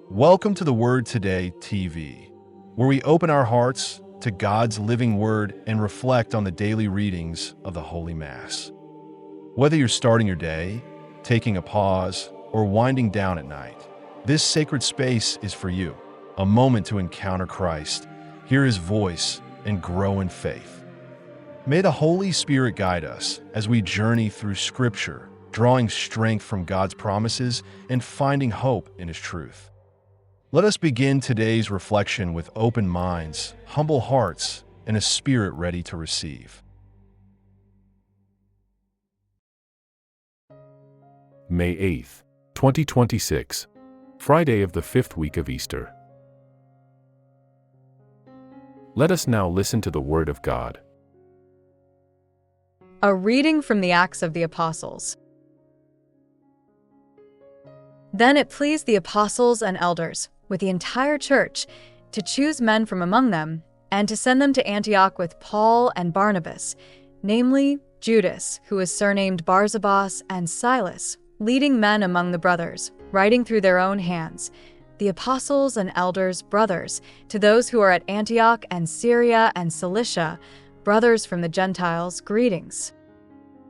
Welcome to the Word Today TV, where we open our hearts to God's living Word and reflect on the daily readings of the Holy Mass. Whether you're starting your day, taking a pause, or winding down at night, this sacred space is for you, a moment to encounter Christ, hear His voice, and grow in faith. May the Holy Spirit guide us as we journey through Scripture, drawing strength from God's promises and finding hope in His truth. Let us begin today's reflection with open minds, humble hearts, and a spirit ready to receive. May 8th, 2026, Friday of the 5th week of Easter. Let us now listen to the Word of God. A reading from the Acts of the Apostles. Then it pleased the apostles and elders, with the entire church, to choose men from among them, and to send them to Antioch with Paul and Barnabas, namely Judas, who was surnamed Barsabas, and Silas, leading men among the brothers, writing through their own hands, the apostles and elders, brothers, to those who are at Antioch and Syria and Cilicia, brothers from the Gentiles, greetings.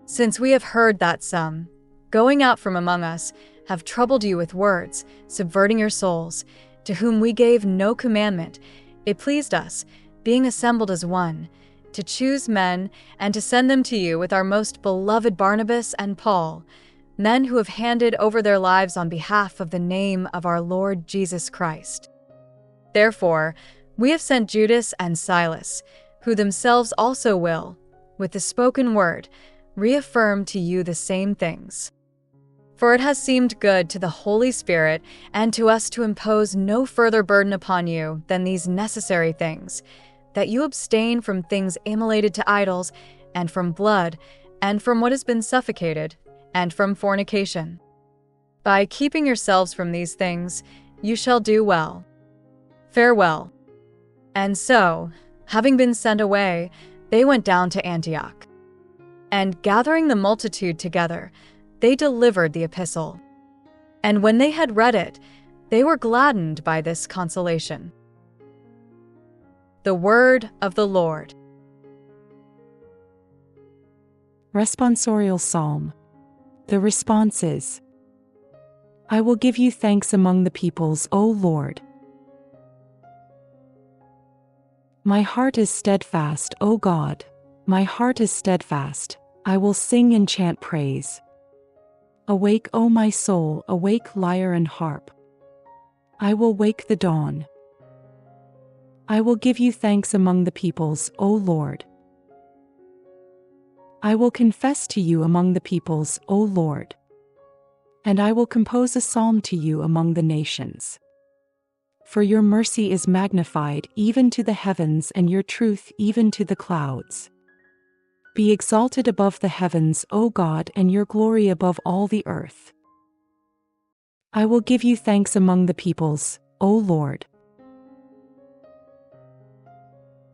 Since we have heard that some, going out from among us, have troubled you with words, subverting your souls, to whom we gave no commandment, it pleased us, being assembled as one, to choose men and to send them to you with our most beloved Barnabas and Paul, men who have handed over their lives on behalf of the name of our Lord Jesus Christ. Therefore, we have sent Judas and Silas, who themselves also will, with the spoken word, reaffirm to you the same things. For it has seemed good to the Holy Spirit and to us to impose no further burden upon you than these necessary things, that you abstain from things immolated to idols, and from blood, and from what has been suffocated, and from fornication. By keeping yourselves from these things, you shall do well. Farewell. And so, having been sent away, they went down to Antioch. And gathering the multitude together, they delivered the epistle. And when they had read it, they were gladdened by this consolation. The word of the Lord. Responsorial Psalm. The response is, I will give you thanks among the peoples, O Lord. My heart is steadfast, O God. My heart is steadfast. I will sing and chant praise. Awake, O my soul, awake, lyre and harp. I will wake the dawn. I will give you thanks among the peoples, O Lord. I will confess to you among the peoples, O Lord. And I will compose a psalm to you among the nations. For your mercy is magnified even to the heavens, and your truth even to the clouds. Be exalted above the heavens, O God, and your glory above all the earth. I will give you thanks among the peoples, O Lord.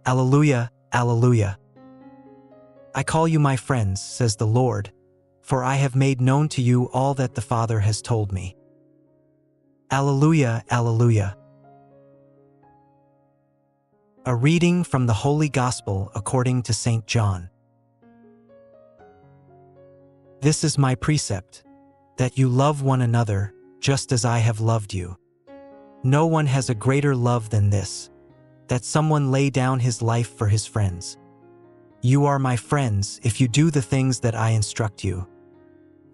Alleluia, alleluia. I call you my friends, says the Lord, for I have made known to you all that the Father has told me. Alleluia, alleluia. A reading from the Holy Gospel according to St. John. This is my precept, that you love one another, just as I have loved you. No one has a greater love than this, that someone lay down his life for his friends. You are my friends if you do the things that I instruct you.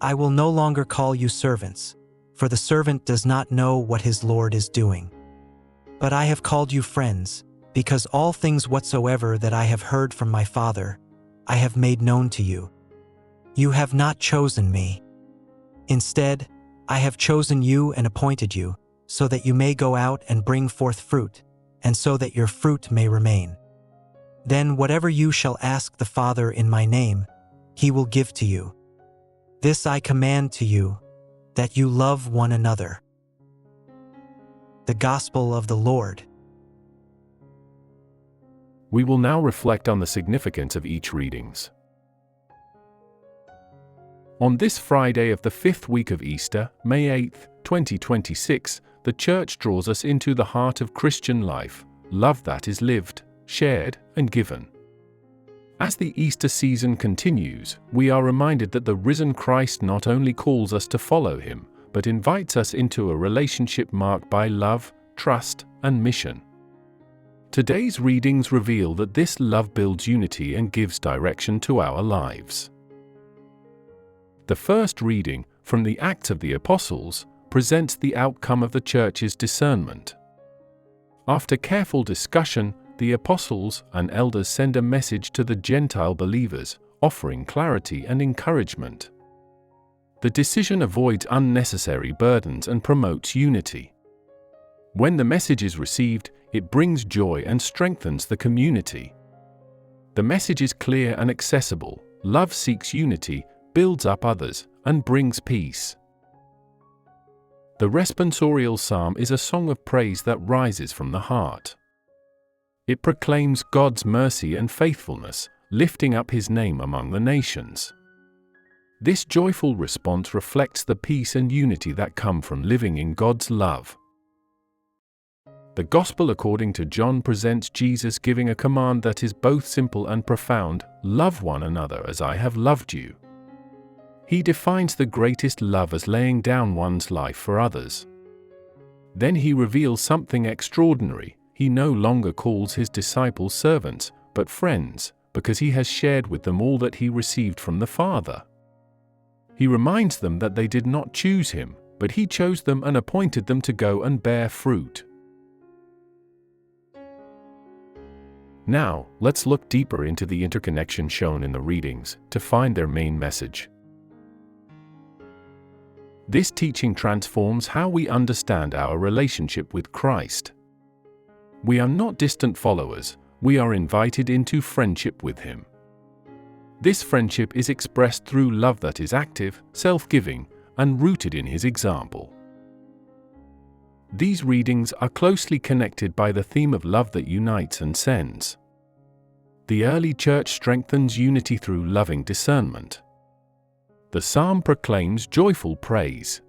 I will no longer call you servants, for the servant does not know what his Lord is doing. But I have called you friends, because all things whatsoever that I have heard from my Father, I have made known to you. You have not chosen me. Instead, I have chosen you and appointed you, so that you may go out and bring forth fruit, and so that your fruit may remain. Then whatever you shall ask the Father in my name, He will give to you. This I command to you, that you love one another. The Gospel of the Lord. We will now reflect on the significance of each readings. On this Friday of the fifth week of Easter, May 8, 2026, the Church draws us into the heart of Christian life, love that is lived, shared, and given. As the Easter season continues, we are reminded that the risen Christ not only calls us to follow him, but invites us into a relationship marked by love, trust, and mission. Today's readings reveal that this love builds unity and gives direction to our lives. The first reading, from the Acts of the Apostles, presents the outcome of the Church's discernment. After careful discussion, the apostles and elders send a message to the Gentile believers, offering clarity and encouragement. The decision avoids unnecessary burdens and promotes unity. When the message is received, it brings joy and strengthens the community. The message is clear and accessible. Love seeks unity, builds up others, and brings peace. The responsorial psalm is a song of praise that rises from the heart. It proclaims God's mercy and faithfulness, lifting up his name among the nations. This joyful response reflects the peace and unity that come from living in God's love. The Gospel according to John presents Jesus giving a command that is both simple and profound: love one another as I have loved you. He defines the greatest love as laying down one's life for others. Then he reveals something extraordinary. He no longer calls his disciples servants, but friends, because he has shared with them all that he received from the Father. He reminds them that they did not choose him, but he chose them and appointed them to go and bear fruit. Now, let's look deeper into the interconnection shown in the readings to find their main message. This teaching transforms how we understand our relationship with Christ. We are not distant followers, we are invited into friendship with him. This friendship is expressed through love that is active, self-giving, and rooted in his example. These readings are closely connected by the theme of love that unites and sends. The early church strengthens unity through loving discernment. The psalm proclaims joyful praise.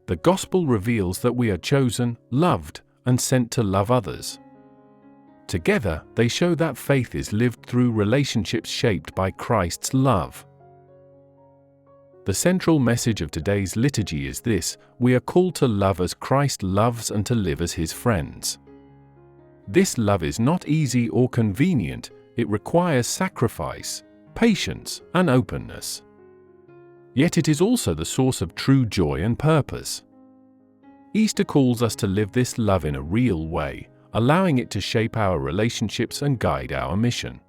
The gospel reveals that we are chosen, loved, and sent to love others. Together, they show that faith is lived through relationships shaped by Christ's love. The central message of today's liturgy is this: we are called to love as Christ loves and to live as his friends. This love is not easy or convenient, it requires sacrifice, patience, and openness. Yet it is also the source of true joy and purpose. Easter calls us to live this love in a real way, allowing it to shape our relationships and guide our mission.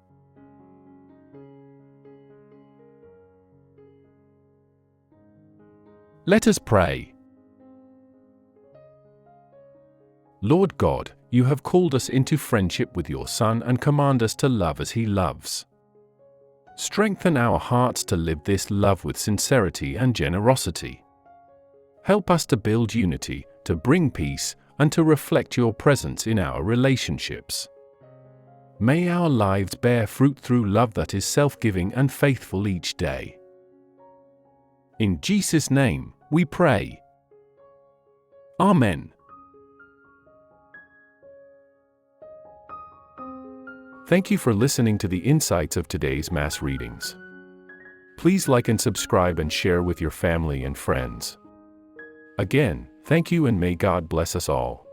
Let us pray. Lord God, you have called us into friendship with your Son and command us to love as he loves. Strengthen our hearts to live this love with sincerity and generosity. Help us to build unity, to bring peace, and to reflect your presence in our relationships. May our lives bear fruit through love that is self-giving and faithful each day. In Jesus' name, we pray. Amen. Thank you for listening to the insights of today's Mass readings. Please like and subscribe and share with your family and friends. Again, thank you and may God bless us all.